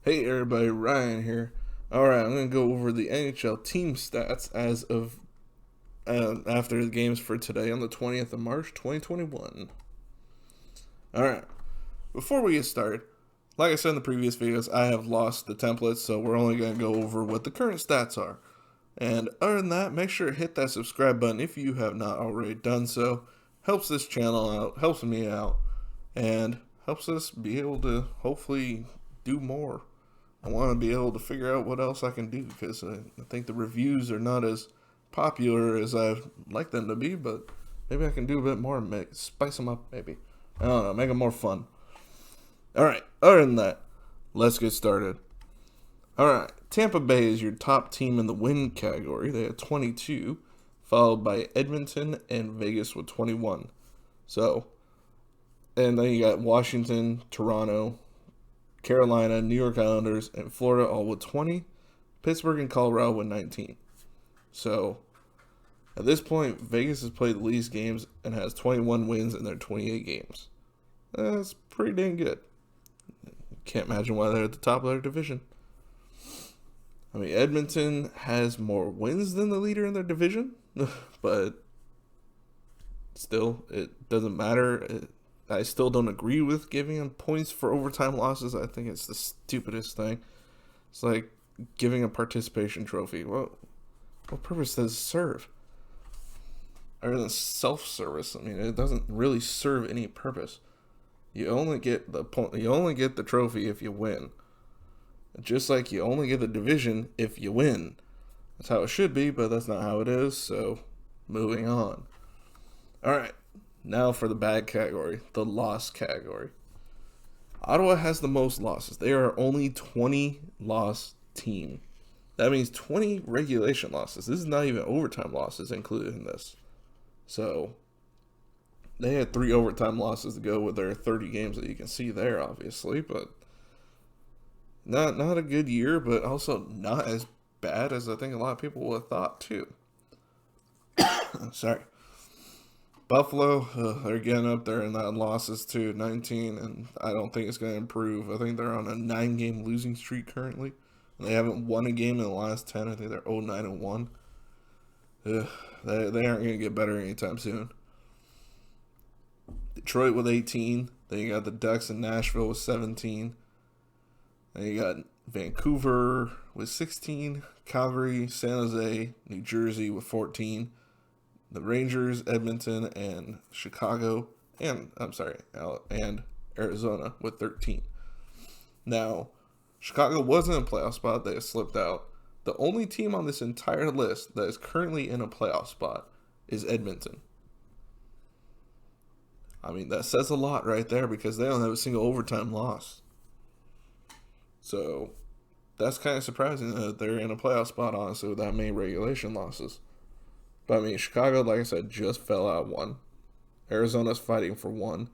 Hey everybody, Ryan here. Alright, I'm going to go over the NHL team stats as of after the games for today on the 20th of March 2021. Alright, before we get started, like I said in the previous videos, I have lost the templates, so we're only going to go over what the current stats are. And other than that, make sure to hit that subscribe button if you have not already done so. Helps this channel out, helps me out, and helps us be able to hopefully do more. I want to be able to figure out what else I can do because I think the reviews are not as popular as I'd like them to be, but maybe I can do a bit more and spice them up, maybe. I don't know, make them more fun. Alright, other than that, let's get started. Alright, Tampa Bay is your top team in the win category. They have 22, followed by Edmonton and Vegas with 21. So, and then you got Washington, Toronto, Carolina, New York Islanders, and Florida all with 20. Pittsburgh and Colorado with 19. So, at this point, Vegas has played the least games and has 21 wins in their 28 games. That's pretty dang good. Can't imagine why they're at the top of their division. I mean, Edmonton has more wins than the leader in their division, but still, it doesn't matter. I still don't agree with giving them points for overtime losses. I think it's the stupidest thing. It's like giving a participation trophy. What purpose does it serve? Other than self-service, I mean, it doesn't really serve any purpose. You only get the point. You only get the trophy if you win. Just like you only get the division if you win. That's how it should be, but that's not how it is. So, moving on. All right. Now for the bad category, the loss category. Ottawa has the most losses. They are only 20 loss team. That means 20 regulation losses. This is not even overtime losses included in this. So they had 3 overtime losses to go with their 30 games that you can see there, obviously, but not a good year, but also not as bad as I think a lot of people would have thought too. Sorry. Buffalo, they're getting up there in that losses too, 19, and I don't think it's going to improve. I think they're on a 9-game losing streak currently. And they haven't won a game in the last 10. I think they're 0-9-1. They aren't going to get better anytime soon. Detroit with 18. Then you got the Ducks in Nashville with 17. Then you got Vancouver with 16. Calgary, San Jose, New Jersey with 14. The Rangers, Edmonton, and Chicago, and Arizona with 13. Now, Chicago wasn't in a playoff spot. They slipped out. The only team on this entire list that is currently in a playoff spot is Edmonton. I mean, that says a lot right there because they don't have a single overtime loss. So, that's kind of surprising that they're in a playoff spot, honestly, with that many regulation losses. But I mean, Chicago, like I said, just fell out 1. Arizona's fighting for 1.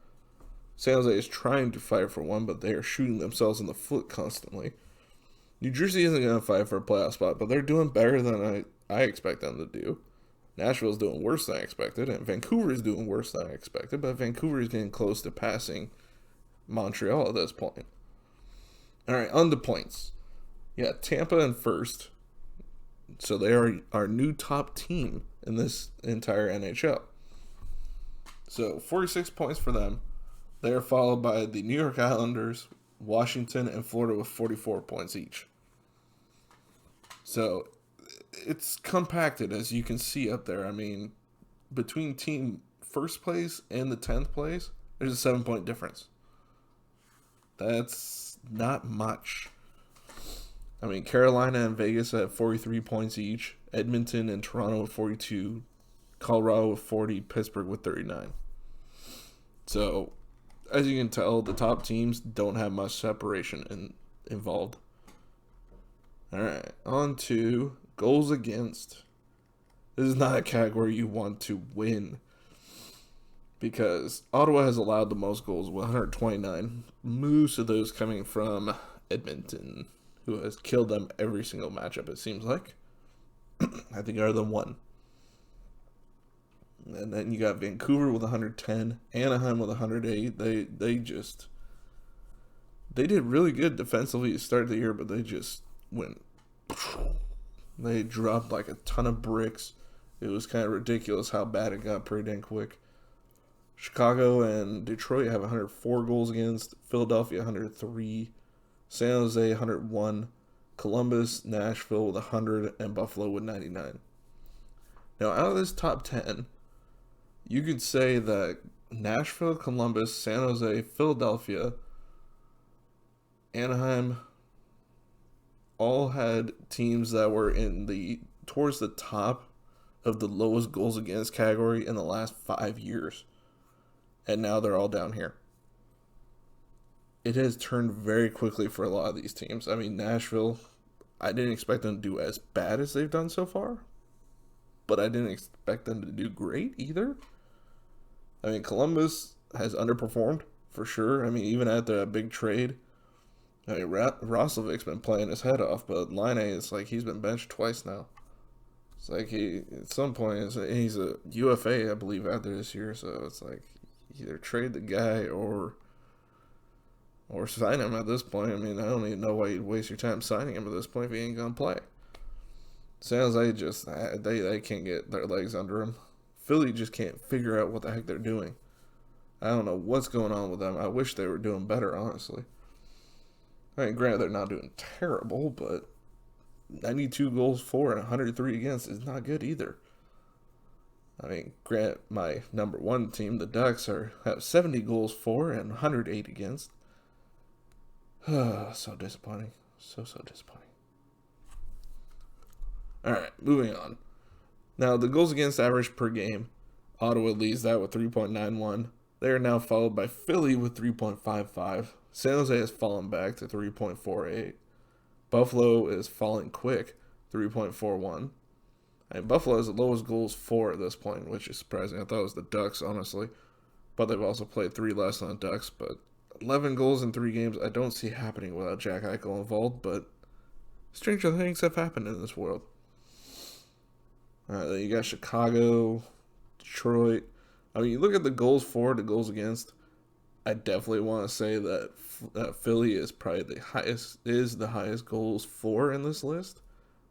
San Jose is trying to fight for 1, but they are shooting themselves in the foot constantly. New Jersey isn't going to fight for a playoff spot, but they're doing better than I expect them to do. Nashville's doing worse than I expected, and Vancouver is doing worse than I expected, but Vancouver is getting close to passing Montreal at this point. All right, on to points. Yeah, Tampa in first. So they are our new top team in this entire NHL. So 46 points for them. They are followed by the New York Islanders, Washington, and Florida with 44 points each. So it's compacted, as you can see up there. I mean, between team first place and the 10th place, there's a 7-point difference. That's not much. I mean, Carolina and Vegas have 43 points each. Edmonton and Toronto with 42. Colorado with 40. Pittsburgh with 39. So, as you can tell, the top teams don't have much separation involved. All right, on to goals against. This is not a category you want to win because Ottawa has allowed the most goals, 129. Most of those coming from Edmonton, who has killed them every single matchup, it seems like. I think other than 1. And then you got Vancouver with 110, Anaheim with 108. They just They did really good defensively to start the year, but they just went. They dropped like a ton of bricks. It was kind of ridiculous how bad it got pretty dang quick. Chicago and Detroit have 104 goals against. Philadelphia 103. San Jose 101. Columbus, Nashville with 100, and Buffalo with 99. Now, out of this top 10, you could say that Nashville, Columbus, San Jose, Philadelphia, Anaheim all had teams that were towards the top of the lowest goals against category in the last 5 years. And now they're all down here. It has turned very quickly for a lot of these teams. I mean, Nashville, I didn't expect them to do as bad as they've done so far, but I didn't expect them to do great either. I mean, Columbus has underperformed for sure. I mean, even at the big trade, I mean, Roslovic's been playing his head off, but Line it's like he's been benched twice now. It's like at some point, he's a UFA, I believe, after this year, so it's like either trade the guy or sign him at this point. I mean, I don't even know why you'd waste your time signing him at this point if he ain't going to play. Sounds like they can't get their legs under him. Philly just can't figure out what the heck they're doing. I don't know what's going on with them. I wish they were doing better, honestly. I mean, granted, they're not doing terrible, but 92 goals for and 103 against is not good either. I mean, granted, my number one team, the Ducks, have 70 goals for and 108 against. So disappointing. So disappointing. Alright, moving on. Now, the goals against average per game, Ottawa leads that with 3.91. They are now followed by Philly with 3.55. San Jose has fallen back to 3.48. Buffalo is falling quick, 3.41. And Buffalo has the lowest goals for at this point, which is surprising. I thought it was the Ducks, honestly. But they've also played 3 less than the Ducks. But 11 goals in 3 games, I don't see happening without Jack Eichel involved. But stranger things have happened in this world. Then you got Chicago, Detroit. I mean, you look at the goals for, the goals against. I definitely want to say that Philly is probably the highest goals for in this list,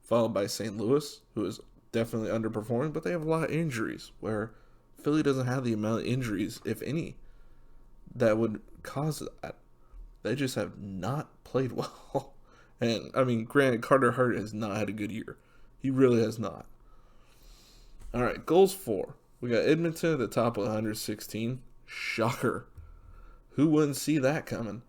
followed by St. Louis, who is definitely underperforming, but they have a lot of injuries, where Philly doesn't have the amount of injuries, if any, that would cause that. They just have not played well. And, I mean, granted, Carter Hart has not had a good year. He really has not. All right, goals for. We got Edmonton at the top with 116. Shocker. Who wouldn't see that coming?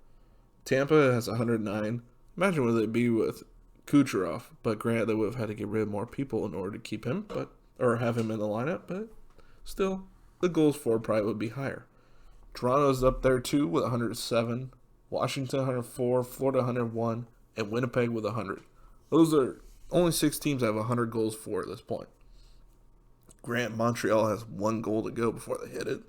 Tampa has 109. Imagine what it'd be with Kucherov, but granted, they would have had to get rid of more people in order to keep him, or have him in the lineup, but still, the goals for probably would be higher. Toronto's up there too with 107. Washington 104, Florida 101, and Winnipeg with 100. Those are only 6 teams that have 100 goals for at this point. Grant, Montreal has 1 goal to go before they hit it.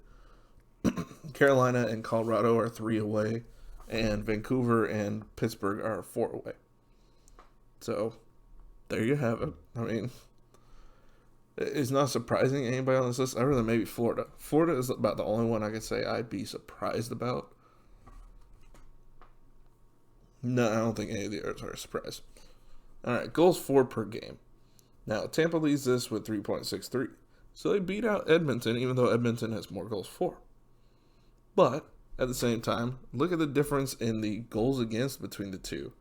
Carolina and Colorado are 3 away, and Vancouver and Pittsburgh are 4 away. So, there you have it. I mean, it's not surprising anybody on this list, other than maybe Florida. Florida is about the only one I could say I'd be surprised about. No, I don't think any of the others are a surprise. All right, goals for per game. Now, Tampa leads this with 3.63. So they beat out Edmonton, even though Edmonton has more goals for. But, at the same time, look at the difference in the goals against between the two.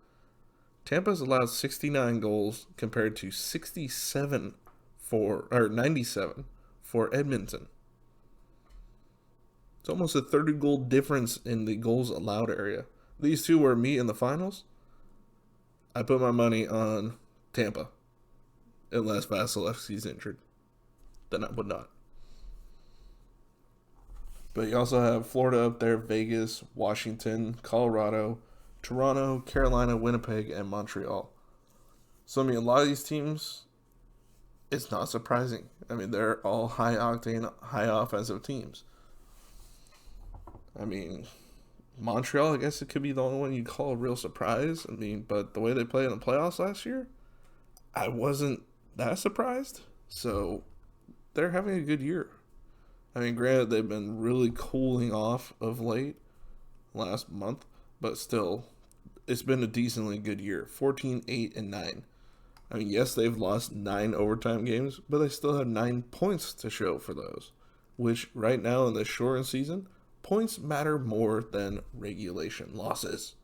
Tampa's allowed 69 goals compared to 97 for Edmonton. It's almost a 30-goal difference in the goals allowed area. These two were me in the finals. I put my money on Tampa, unless Vasilevsky's injured. Then I would not. But you also have Florida up there, Vegas, Washington, Colorado, Toronto, Carolina, Winnipeg, and Montreal. So, I mean, a lot of these teams, it's not surprising. I mean, they're all high-octane, high-offensive teams. I mean, Montreal, I guess it could be the only one you'd call a real surprise. I mean, but the way they played in the playoffs last year, I wasn't that surprised. So, they're having a good year. I mean, granted, they've been really cooling off of late, last month. but still, it's been a decently good year. 14, 8, and 9. I mean, yes, they've lost 9 overtime games, but they still have 9 points to show for those. Which, right now in this shortened season, points matter more than regulation losses.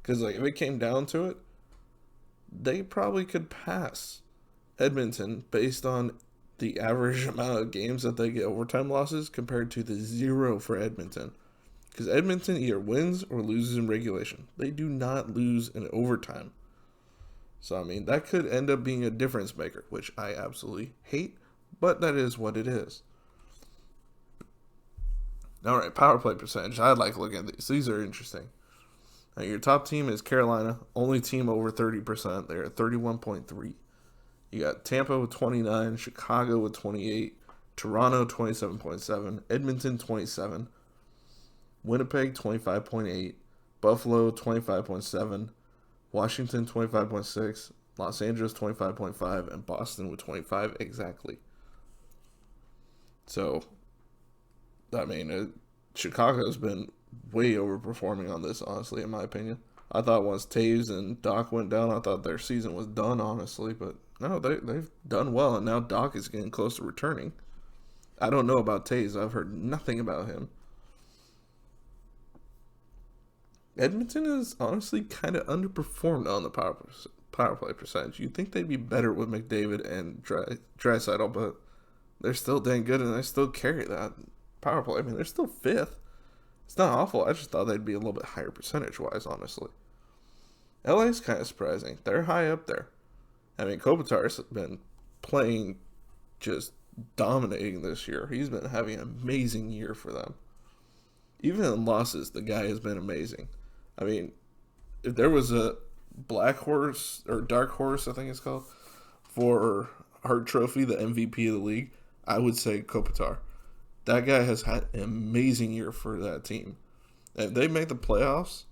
Because, like, if it came down to it, they probably could pass Edmonton based on the average amount of games that they get overtime losses compared to the 0 for Edmonton. Because Edmonton either wins or loses in regulation. They do not lose in overtime. So, I mean, that could end up being a difference maker, which I absolutely hate, but that is what it is. All right, power play percentage. I like looking at these. These are interesting. Now, your top team is Carolina, only team over 30%. They're at 31.3. You got Tampa with 29, Chicago with 28, Toronto 27.7, Edmonton 27, Winnipeg 25.8, Buffalo 25.7, Washington 25.6, Los Angeles 25.5, and Boston with 25 exactly. So, I mean, Chicago's been way overperforming on this, honestly, in my opinion. I thought once Taves and Doc went down, I thought their season was done, honestly. But no, they've done well, and now Doc is getting close to returning. I don't know about Taves. I've heard nothing about him. Edmonton is honestly kind of underperformed on the power play percentage. You'd think they'd be better with McDavid and Draisaitl, but they're still dang good, and they still carry that power play. I mean, they're still 5th. It's not awful. I just thought they'd be a little bit higher percentage-wise, honestly. LA's kind of surprising. They're high up there. I mean, Kopitar's been playing just dominating this year. He's been having an amazing year for them. Even in losses, the guy has been amazing. I mean, if there was a black horse, or dark horse, I think it's called, for Hart Trophy, the MVP of the league, I would say Kopitar. That guy has had an amazing year for that team. If they make the playoffs,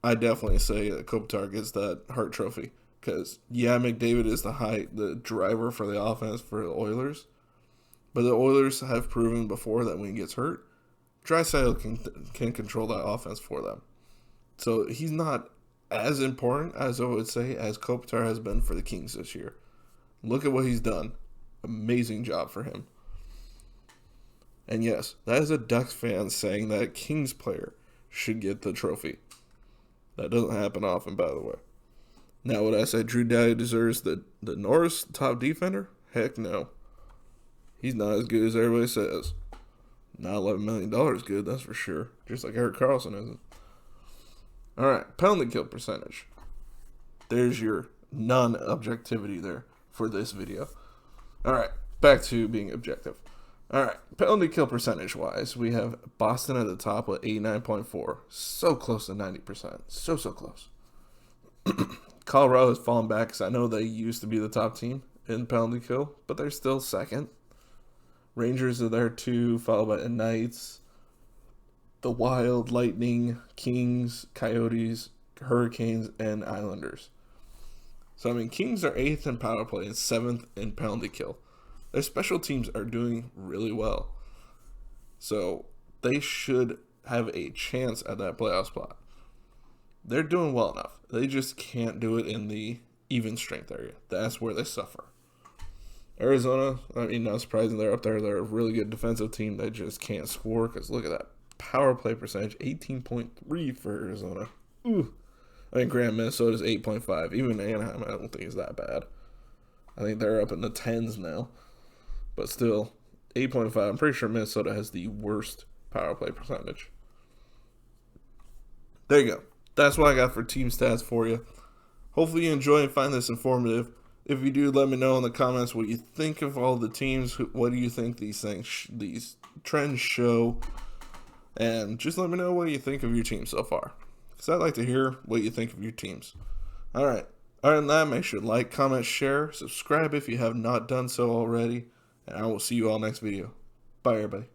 I definitely say that Kopitar gets that Hart Trophy. Because, yeah, McDavid is the driver for the offense for the Oilers. But the Oilers have proven before that when he gets hurt, Draisaitl can control that offense for them. So he's not as important, as I would say, as Kopitar has been for the Kings this year. Look at what he's done. Amazing job for him. And yes, that is a Ducks fan saying that a Kings player should get the trophy. That doesn't happen often, by the way. Now, would I say Drew Dowdy deserves the Norris top defender? Heck no. He's not as good as everybody says. Not $11 million good, that's for sure. Just like Erik Karlsson isn't. Alright, penalty kill percentage. There's your non-objectivity there for this video. Alright, back to being objective. Alright, penalty kill percentage wise, we have Boston at the top with 89.4. So close to 90%. So close. Colorado has fallen back because I know they used to be the top team in penalty kill, but they're still second. Rangers are there too, followed by the Knights, the Wild, Lightning, Kings, Coyotes, Hurricanes, and Islanders. So, I mean, Kings are 8th in power play and 7th in penalty kill. Their special teams are doing really well. So, they should have a chance at that playoff spot. They're doing well enough. They just can't do it in the even strength area. That's where they suffer. Arizona, I mean, not surprising they're up there. They're a really good defensive team. They just can't score because look at that power play percentage, 18.3 for Arizona. Ooh. I mean, Grand Minnesota's 8.5. Even Anaheim, I don't think is that bad. I think they're up in the 10s now. But still, 8.5. I'm pretty sure Minnesota has the worst power play percentage. There you go. That's what I got for team stats for you. Hopefully you enjoy and find this informative. If you do, let me know in the comments what you think of all the teams. What do you think these these trends show? And just let me know what you think of your team so far. Because I'd like to hear what you think of your teams. All right. Other than that, make sure to like, comment, share, subscribe if you have not done so already. And I will see you all next video. Bye, everybody.